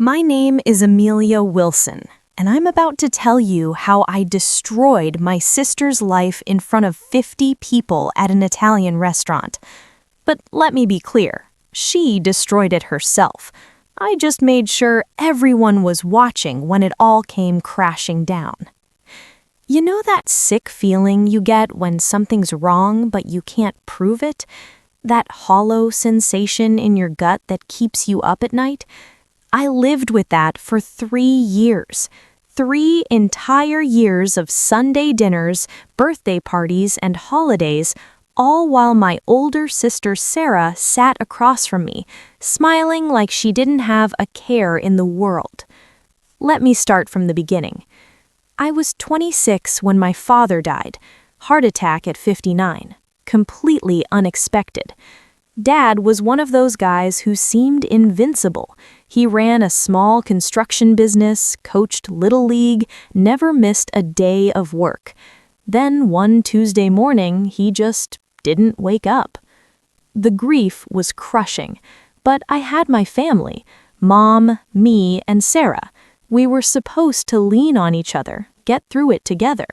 My name is Amelia Wilson, and I'm about to tell you how I destroyed my sister's life in front of 50 people at an Italian restaurant. But let me be clear, she destroyed it herself. I just made sure everyone was watching when it all came crashing down. You know that sick feeling you get when something's wrong but you can't prove it? That hollow sensation in your gut that keeps you up at night? I lived with that for 3 years. 3 entire years of Sunday dinners, birthday parties, and holidays, all while my older sister Sarah sat across from me, smiling like she didn't have a care in the world. Let me start from the beginning. I was 26 when my father died, heart attack at 59, completely unexpected. Dad was one of those guys who seemed invincible. He ran a small construction business, coached Little League, never missed a day of work. Then one Tuesday morning, he just didn't wake up. The grief was crushing, but I had my family, Mom, me, and Sarah. We were supposed to lean on each other, get through it together.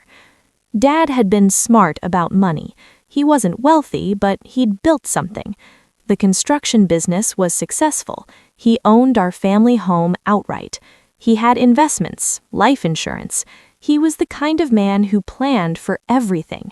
Dad had been smart about money. He wasn't wealthy, but he'd built something. The construction business was successful. He owned our family home outright. He had investments, life insurance. He was the kind of man who planned for everything.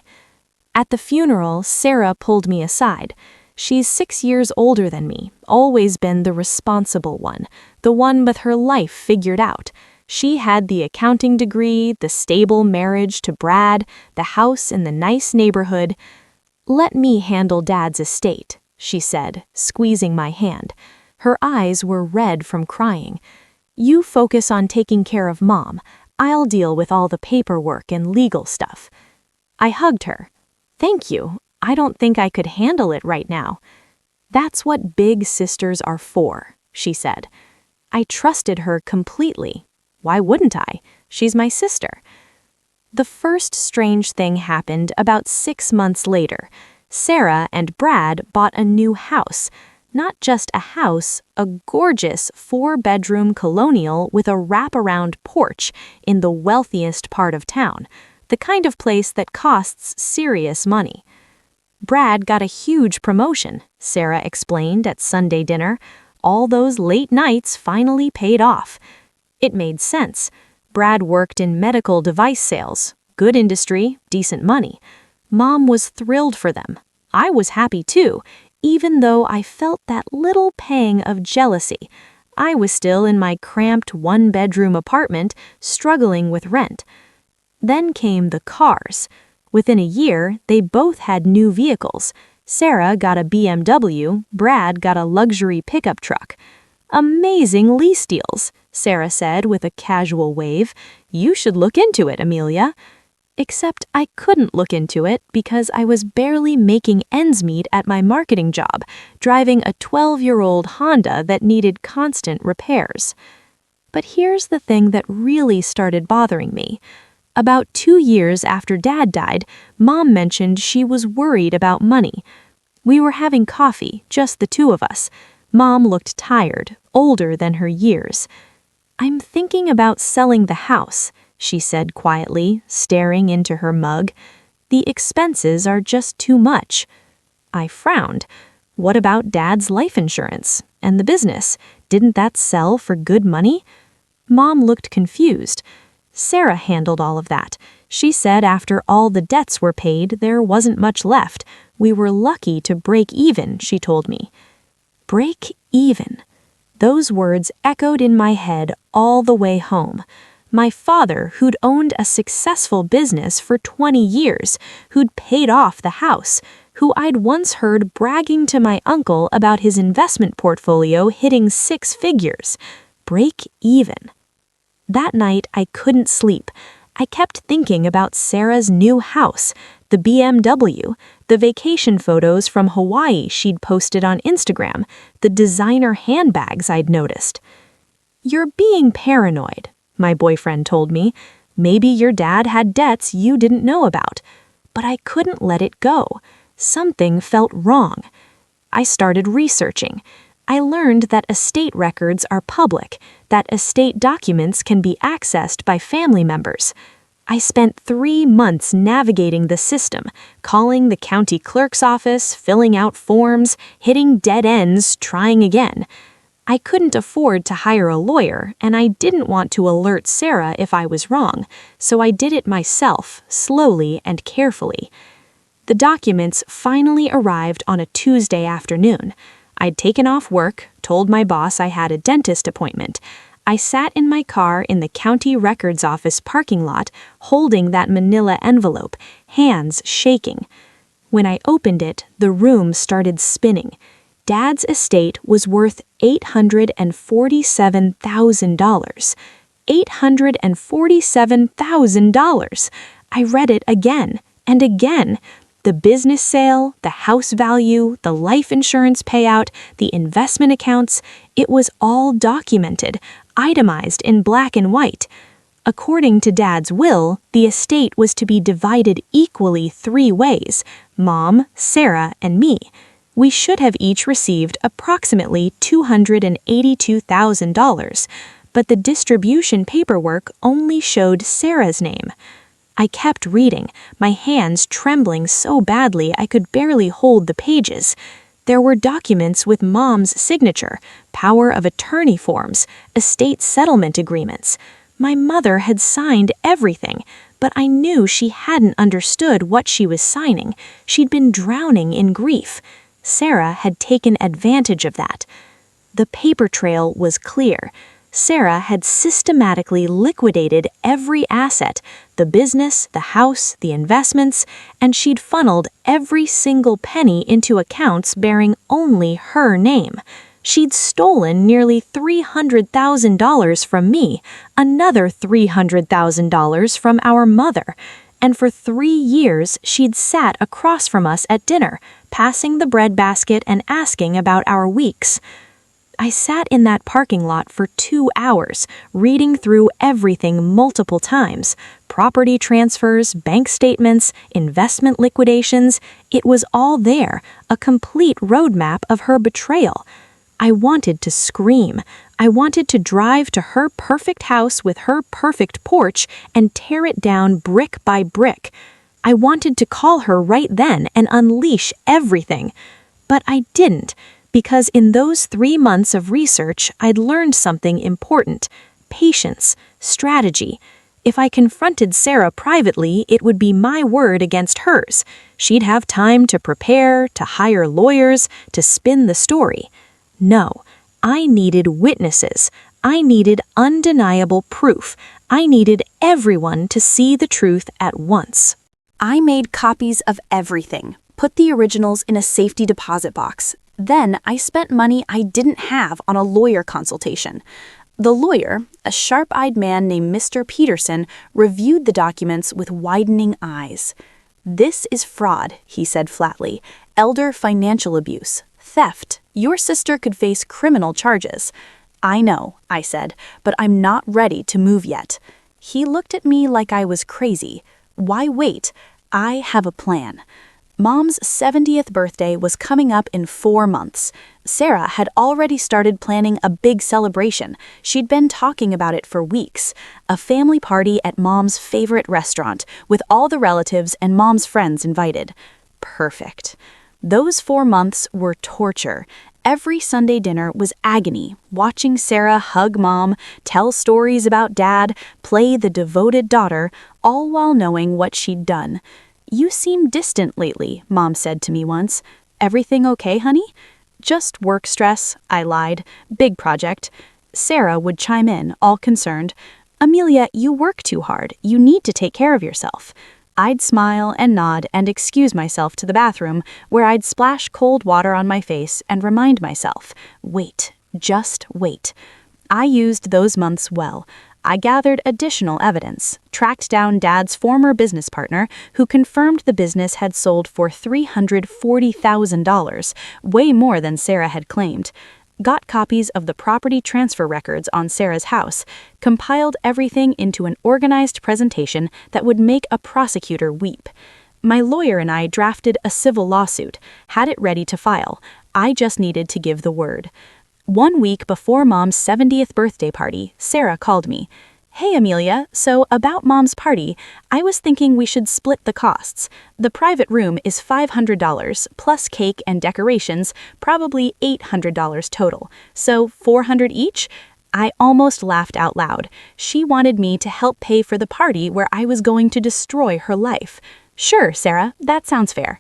At the funeral, Sarah pulled me aside. She's 6 years older than me, always been the responsible one, the one with her life figured out. She had the accounting degree, the stable marriage to Brad, the house in the nice neighborhood. "Let me handle Dad's estate," she said, squeezing my hand. Her eyes were red from crying. "You focus on taking care of Mom. I'll deal with all the paperwork and legal stuff." I hugged her. "Thank you. I don't think I could handle it right now." "That's what big sisters are for," she said. I trusted her completely. Why wouldn't I? She's my sister. The first strange thing happened about 6 months later. Sarah and Brad bought a new house. Not just a house, a gorgeous 4-bedroom colonial with a wraparound porch in the wealthiest part of town, the kind of place that costs serious money. Brad got a huge promotion, Sarah explained at Sunday dinner. All those late nights finally paid off. It made sense. Brad worked in medical device sales, good industry, decent money. Mom was thrilled for them. I was happy too, even though I felt that little pang of jealousy. I was still in my cramped 1-bedroom apartment, struggling with rent. Then came the cars. Within a year, they both had new vehicles. Sarah got a BMW, Brad got a luxury pickup truck. "Amazing lease deals," Sarah said with a casual wave. "You should look into it, Amelia." Except I couldn't look into it because I was barely making ends meet at my marketing job, driving a 12-year-old Honda that needed constant repairs. But here's the thing that really started bothering me. About 2 years after Dad died, Mom mentioned she was worried about money. We were having coffee, just the two of us. Mom looked tired, older than her years. "I'm thinking about selling the house," she said quietly, staring into her mug. "The expenses are just too much." I frowned. What about Dad's life insurance? And the business? Didn't that sell for good money? Mom looked confused. Sarah handled all of that. She said after all the debts were paid, there wasn't much left. We were lucky to break even, she told me. Break even. Those words echoed in my head all the way home. My father, who'd owned a successful business for 20 years, who'd paid off the house, who I'd once heard bragging to my uncle about his investment portfolio hitting 6 figures. Break even. That night, I couldn't sleep. I kept thinking about Sarah's new house, the BMW, the vacation photos from Hawaii she'd posted on Instagram, the designer handbags I'd noticed. "You're being paranoid," my boyfriend told me. "Maybe your dad had debts you didn't know about." But I couldn't let it go. Something felt wrong. I started researching. I learned that estate records are public, that estate documents can be accessed by family members. I spent 3 months navigating the system, calling the county clerk's office, filling out forms, hitting dead ends, trying again. I couldn't afford to hire a lawyer, and I didn't want to alert Sarah if I was wrong, so I did it myself, slowly and carefully. The documents finally arrived on a Tuesday afternoon. I'd taken off work, told my boss I had a dentist appointment. I sat in my car in the county records office parking lot, holding that manila envelope, hands shaking. When I opened it, the room started spinning. Dad's estate was worth $847,000. $847,000! I read it again and again. The business sale, the house value, the life insurance payout, the investment accounts, it was all documented, itemized in black and white. According to Dad's will, the estate was to be divided equally 3 ways: Mom, Sarah, and me. We should have each received approximately $282,000, but the distribution paperwork only showed Sarah's name. I kept reading, my hands trembling so badly I could barely hold the pages. There were documents with Mom's signature, power of attorney forms, estate settlement agreements. My mother had signed everything, but I knew she hadn't understood what she was signing. She'd been drowning in grief. Sarah had taken advantage of that. The paper trail was clear. Sarah had systematically liquidated every asset, the business, the house, the investments, and she'd funneled every single penny into accounts bearing only her name. She'd stolen nearly $300,000 from me, another $300,000 from our mother, and for 3 years she'd sat across from us at dinner, passing the bread basket and asking about our weeks. I sat in that parking lot for 2 hours, reading through everything multiple times. Property transfers, bank statements, investment liquidations. It was all there, a complete roadmap of her betrayal. I wanted to scream. I wanted to drive to her perfect house with her perfect porch and tear it down brick by brick. I wanted to call her right then and unleash everything. But I didn't. Because in those 3 months of research, I'd learned something important: patience, strategy. If I confronted Sarah privately, it would be my word against hers. She'd have time to prepare, to hire lawyers, to spin the story. No, I needed witnesses. I needed undeniable proof. I needed everyone to see the truth at once. I made copies of everything, put the originals in a safety deposit box. Then I spent money I didn't have on a lawyer consultation. The lawyer, a sharp-eyed man named Mr. Peterson, reviewed the documents with widening eyes. "This is fraud," he said flatly. "Elder financial abuse. Theft. Your sister could face criminal charges." "I know," I said, "but I'm not ready to move yet." He looked at me like I was crazy. "Why wait? I have a plan." Mom's 70th birthday was coming up in 4 months. Sarah had already started planning a big celebration. She'd been talking about it for weeks. A family party at Mom's favorite restaurant, with all the relatives and Mom's friends invited. Perfect. Those 4 months were torture. Every Sunday dinner was agony, watching Sarah hug Mom, tell stories about Dad, play the devoted daughter, all while knowing what she'd done. "You seem distant lately," Mom said to me once. "Everything okay, honey?" "Just work stress," I lied. "Big project." Sarah would chime in, all concerned. "Amelia, you work too hard. You need to take care of yourself." I'd smile and nod and excuse myself to the bathroom, where I'd splash cold water on my face and remind myself, wait, just wait. I used those months well. I gathered additional evidence, tracked down Dad's former business partner, who confirmed the business had sold for $340,000, way more than Sarah had claimed, got copies of the property transfer records on Sarah's house, compiled everything into an organized presentation that would make a prosecutor weep. My lawyer and I drafted a civil lawsuit, had it ready to file. I just needed to give the word. 1 week before Mom's 70th birthday party, Sarah called me. "Hey Amelia, so about Mom's party, I was thinking we should split the costs. The private room is $500, plus cake and decorations, probably $800 total. So $400 each?" I almost laughed out loud. She wanted me to help pay for the party where I was going to destroy her life. "Sure, Sarah, that sounds fair."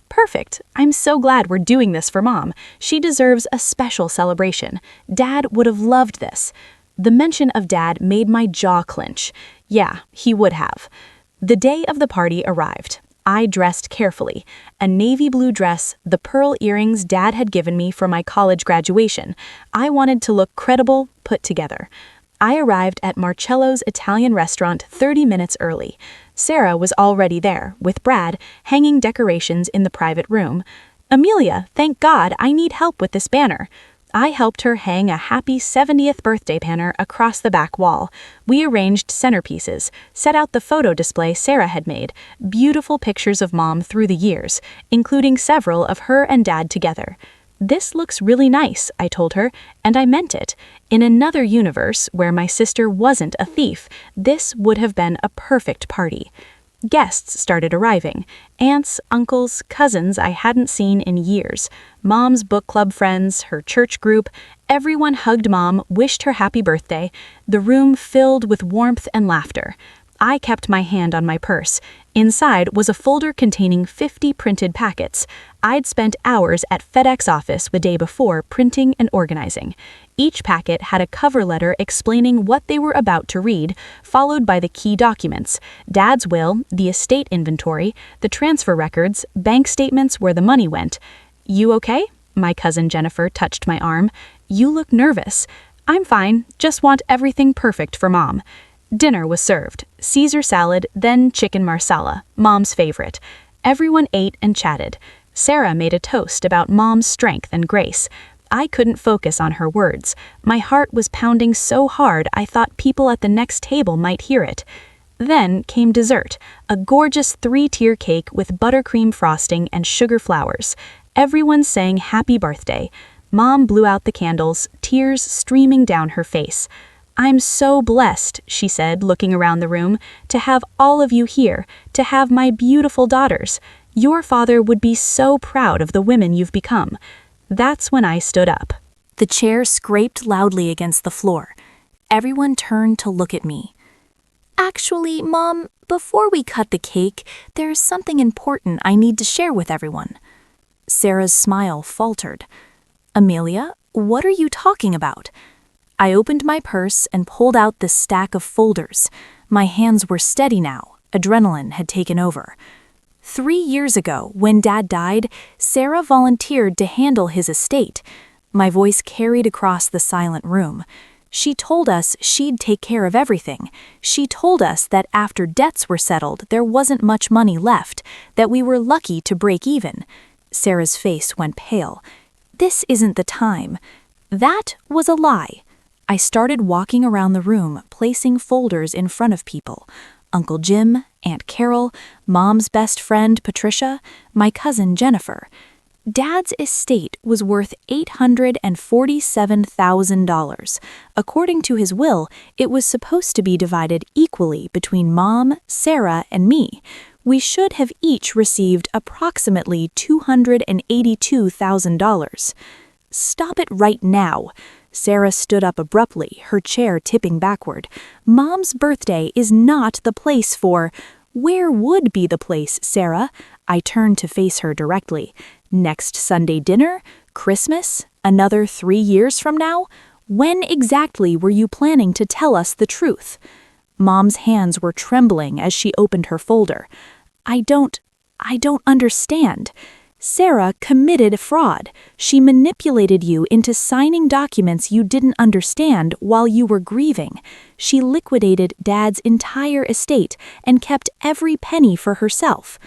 "Perfect. I'm so glad we're doing this for Mom. She deserves a special celebration. Dad would have loved this." The mention of Dad made my jaw clench. Yeah, he would have. The day of the party arrived. I dressed carefully. A navy blue dress, the pearl earrings Dad had given me for my college graduation. I wanted to look credible, put together. I arrived at Marcello's Italian restaurant 30 minutes early. Sarah was already there, with Brad, hanging decorations in the private room. "Amelia, thank God, I need help with this banner." I helped her hang a happy 70th birthday banner across the back wall. We arranged centerpieces, set out the photo display Sarah had made, beautiful pictures of Mom through the years, including several of her and Dad together. "This looks really nice," I told her, and I meant it. In another universe, where my sister wasn't a thief, this would have been a perfect party. Guests started arriving. Aunts, uncles, cousins I hadn't seen in years. Mom's book club friends, her church group. Everyone hugged Mom, wished her happy birthday. The room filled with warmth and laughter. I kept my hand on my purse. Inside was a folder containing 50 printed packets. I'd spent hours at FedEx office the day before printing and organizing. Each packet had a cover letter explaining what they were about to read, followed by the key documents: Dad's will, the estate inventory, the transfer records, bank statements where the money went. "You okay?" My cousin Jennifer touched my arm. "You look nervous." "I'm fine, just want everything perfect for Mom." Dinner was served. Caesar salad, then chicken marsala, Mom's favorite. Everyone ate and chatted. Sarah made a toast about Mom's strength and grace. I couldn't focus on her words. My heart was pounding so hard I thought people at the next table might hear it. Then came dessert, a gorgeous 3-tier cake with buttercream frosting and sugar flowers. Everyone sang happy birthday. Mom blew out the candles, tears streaming down her face. "I'm so blessed," she said, looking around the room, "to have all of you here, to have my beautiful daughters. Your father would be so proud of the women you've become." That's when I stood up. The chair scraped loudly against the floor. Everyone turned to look at me. "Actually, Mom, before we cut the cake, there's something important I need to share with everyone." Sarah's smile faltered. "Amelia, what are you talking about?" I opened my purse and pulled out this stack of folders. My hands were steady now. Adrenaline had taken over. 3 years ago, when Dad died, Sarah volunteered to handle his estate. My voice carried across the silent room. She told us she'd take care of everything. She told us that after debts were settled, there wasn't much money left, that we were lucky to break even. Sarah's face went pale. "This isn't the time." That was a lie. I started walking around the room, placing folders in front of people. Uncle Jim, Aunt Carol, Mom's best friend Patricia, my cousin Jennifer. Dad's estate was worth $847,000. According to his will, it was supposed to be divided equally between Mom, Sarah, and me. We should have each received approximately $282,000. "Stop it right now." Sarah stood up abruptly, her chair tipping backward. "Mom's birthday is not the place for—" "Where would be the place, Sarah?" I turned to face her directly. "Next Sunday dinner? Christmas? Another 3 years from now? When exactly were you planning to tell us the truth?" Mom's hands were trembling as she opened her folder. I don't understand." "Sarah committed fraud. She manipulated you into signing documents you didn't understand while you were grieving. She liquidated Dad's entire estate and kept every penny for herself."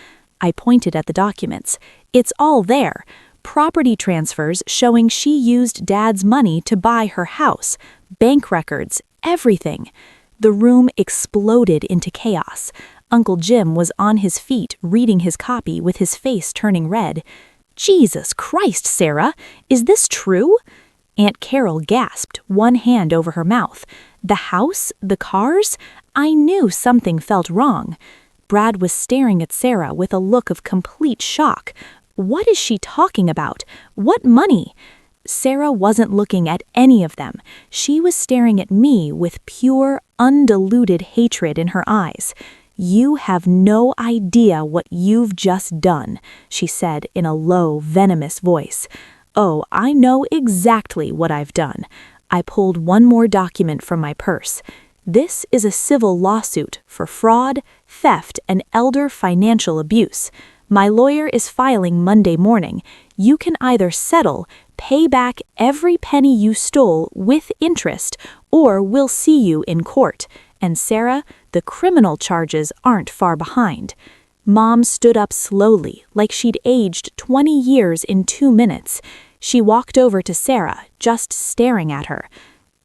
I pointed at the documents. "It's all there. Property transfers showing she used Dad's money to buy her house, bank records, everything." The room exploded into chaos. Uncle Jim was on his feet reading his copy with his face turning red. "Jesus Christ, Sarah! Is this true?" Aunt Carol gasped, one hand over her mouth. The house? The cars? I knew something felt wrong. Brad was staring at Sarah with a look of complete shock. What is she talking about? What money? Sarah wasn't looking at any of them. She was staring at me with pure, undiluted hatred in her eyes. You have no idea what you've just done, she said in a low, venomous voice. Oh, I know exactly what I've done. I pulled one more document from my purse. This is a civil lawsuit for fraud, theft, and elder financial abuse. My lawyer is filing Monday morning. You can either settle, pay back every penny you stole with interest, or we'll see you in court. And Sarah, the criminal charges aren't far behind. Mom stood up slowly, like she'd aged 20 years in 2 minutes. She walked over to Sarah, just staring at her.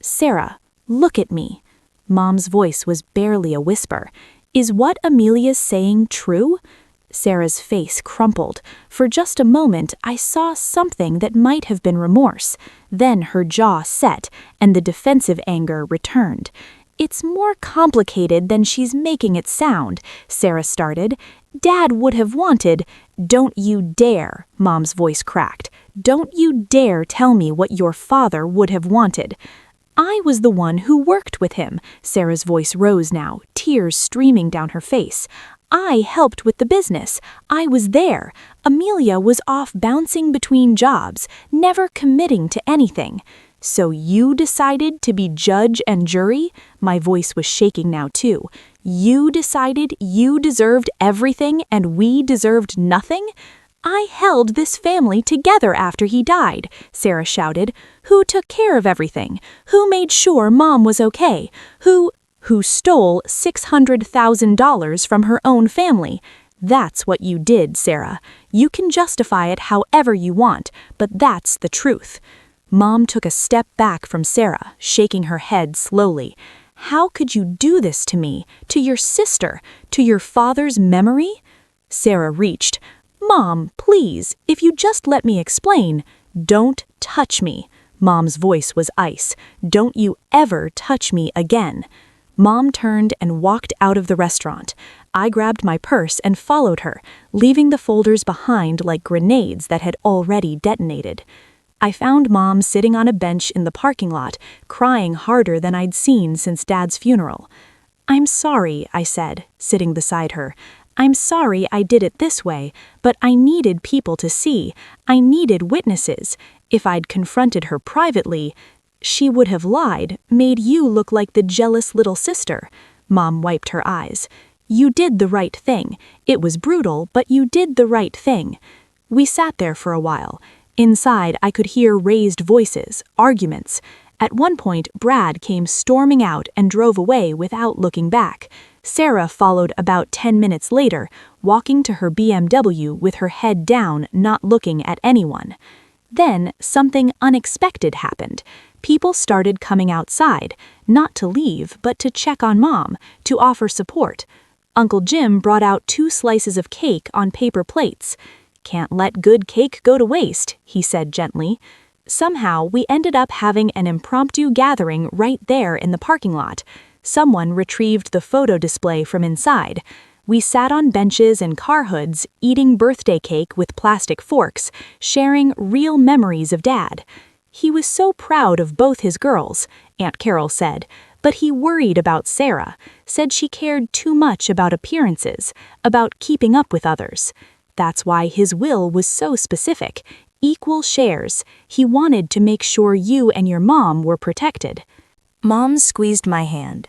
Sarah, look at me. Mom's voice was barely a whisper. Is what Amelia's saying true? Sarah's face crumpled. For just a moment, I saw something that might have been remorse. Then her jaw set, and the defensive anger returned. It's more complicated than she's making it sound, Sarah started. Dad would have wanted. Don't you dare, Mom's voice cracked. Don't you dare tell me what your father would have wanted. I was the one who worked with him. Sarah's voice rose now, tears streaming down her face. I helped with the business. I was there. Amelia was off bouncing between jobs, never committing to anything. So you decided to be judge and jury? My voice was shaking now too. You decided you deserved everything and we deserved nothing? I held this family together after he died, Sarah shouted. Who took care of everything? Who made sure Mom was okay? Who stole $600,000 from her own family? That's what you did, Sarah. You can justify it however you want, but that's the truth. Mom took a step back from Sarah, shaking her head slowly. How could you do this to me, to your sister, to your father's memory? Sarah reached. Mom, please, if you just let me explain. Don't touch me. Mom's voice was ice. Don't you ever touch me again. Mom turned and walked out of the restaurant. I grabbed my purse and followed her, leaving the folders behind like grenades that had already detonated. I found Mom sitting on a bench in the parking lot, crying harder than I'd seen since Dad's funeral. I'm sorry, I said, sitting beside her. I'm sorry I did it this way, but I needed people to see. I needed witnesses. If I'd confronted her privately, she would have lied, made you look like the jealous little sister. Mom wiped her eyes. You did the right thing. It was brutal, but you did the right thing. We sat there for a while. Inside, I could hear raised voices, arguments. At one point, Brad came storming out and drove away without looking back. Sarah followed about 10 minutes later, walking to her BMW with her head down, not looking at anyone. Then, something unexpected happened. People started coming outside, not to leave, but to check on Mom, to offer support. Uncle Jim brought out 2 slices of cake on paper plates. Can't let good cake go to waste, he said gently. Somehow, we ended up having an impromptu gathering right there in the parking lot. Someone retrieved the photo display from inside. We sat on benches and car hoods, eating birthday cake with plastic forks, sharing real memories of Dad. He was so proud of both his girls, Aunt Carol said, but he worried about Sarah, said she cared too much about appearances, about keeping up with others. That's why his will was so specific. Equal shares. He wanted to make sure you and your mom were protected. Mom squeezed my hand.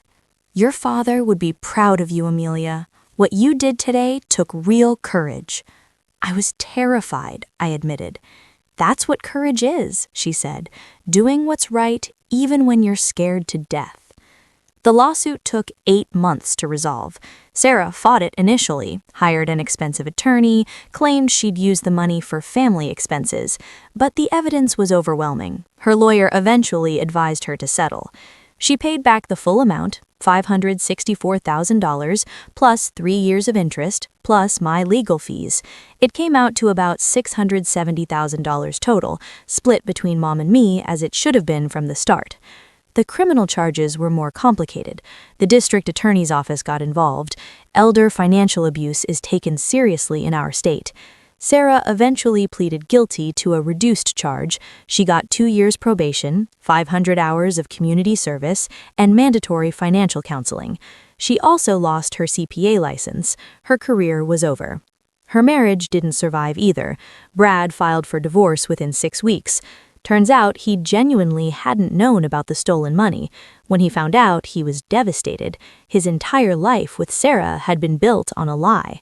Your father would be proud of you, Amelia. What you did today took real courage. I was terrified, I admitted. That's what courage is, she said. Doing what's right even when you're scared to death. The lawsuit took 8 months to resolve. Sarah fought it initially, hired an expensive attorney, claimed she'd use the money for family expenses, but the evidence was overwhelming. Her lawyer eventually advised her to settle. She paid back the full amount, $564,000, plus 3 years of interest, plus my legal fees. It came out to about $670,000 total, split between Mom and me as it should have been from the start. The criminal charges were more complicated. The district attorney's office got involved. Elder financial abuse is taken seriously in our state. Sarah eventually pleaded guilty to a reduced charge. She got 2 years probation, 500 hours of community service, and mandatory financial counseling. She also lost her CPA license. Her career was over. Her marriage didn't survive either. Brad filed for divorce within 6 weeks. Turns out he genuinely hadn't known about the stolen money. When he found out, he was devastated. His entire life with Sarah had been built on a lie.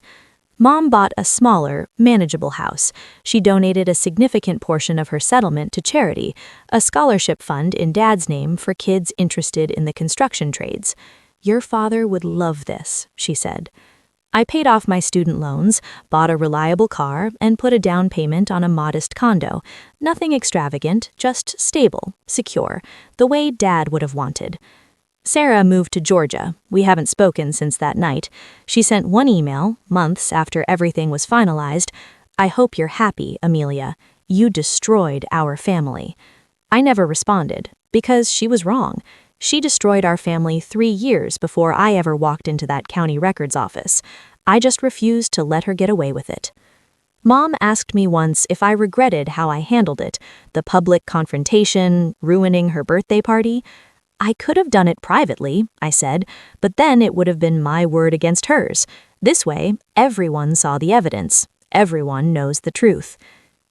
Mom bought a smaller, manageable house. She donated a significant portion of her settlement to charity, a scholarship fund in Dad's name for kids interested in the construction trades. "Your father would love this," she said. I paid off my student loans, bought a reliable car, and put a down payment on a modest condo. Nothing extravagant, just stable, secure, the way Dad would have wanted. Sarah moved to Georgia. We haven't spoken since that night. She sent one email, months after everything was finalized. "I hope you're happy, Amelia. You destroyed our family." I never responded, because she was wrong. She destroyed our family 3 years before I ever walked into that county records office. I just refused to let her get away with it. Mom asked me once if I regretted how I handled it, the public confrontation, ruining her birthday party. "I could have done it privately," I said, "but then it would have been my word against hers. This way, everyone saw the evidence. Everyone knows the truth."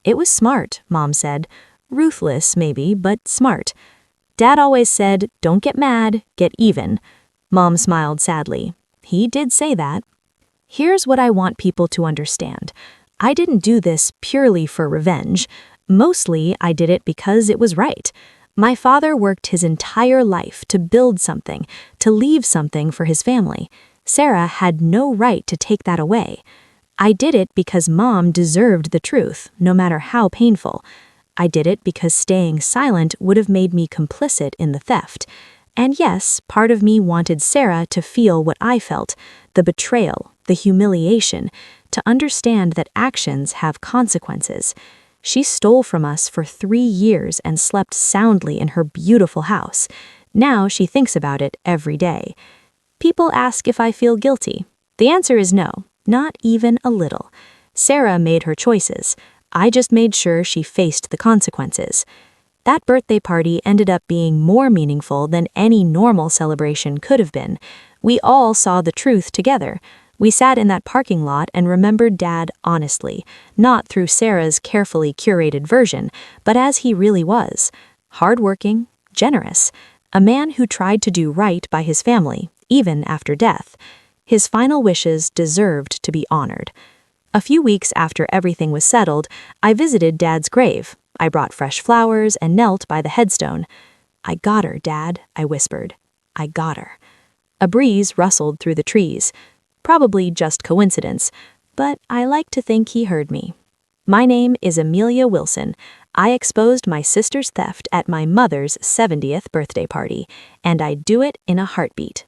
"It was smart," Mom said. "Ruthless, maybe, but smart." Dad always said, "Don't get mad, get even." Mom smiled sadly. He did say that. Here's what I want people to understand. I didn't do this purely for revenge. Mostly, I did it because it was right. My father worked his entire life to build something, to leave something for his family. Sarah had no right to take that away. I did it because Mom deserved the truth, no matter how painful. I did it because staying silent would have made me complicit in the theft. And yes, part of me wanted Sarah to feel what I felt, the betrayal, the humiliation, to understand that actions have consequences. She stole from us for 3 years and slept soundly in her beautiful house. Now she thinks about it every day. People ask if I feel guilty. The answer is no, not even a little. Sarah made her choices. I just made sure she faced the consequences. That birthday party ended up being more meaningful than any normal celebration could have been. We all saw the truth together. We sat in that parking lot and remembered Dad honestly, not through Sarah's carefully curated version, but as he really was. Hardworking, generous, a man who tried to do right by his family, even after death. His final wishes deserved to be honored. A few weeks after everything was settled, I visited Dad's grave. I brought fresh flowers and knelt by the headstone. "I got her, Dad," I whispered. "I got her." A breeze rustled through the trees. Probably just coincidence, but I like to think he heard me. My name is Amelia Wilson. I exposed my sister's theft at my mother's 70th birthday party, and I'd do it in a heartbeat.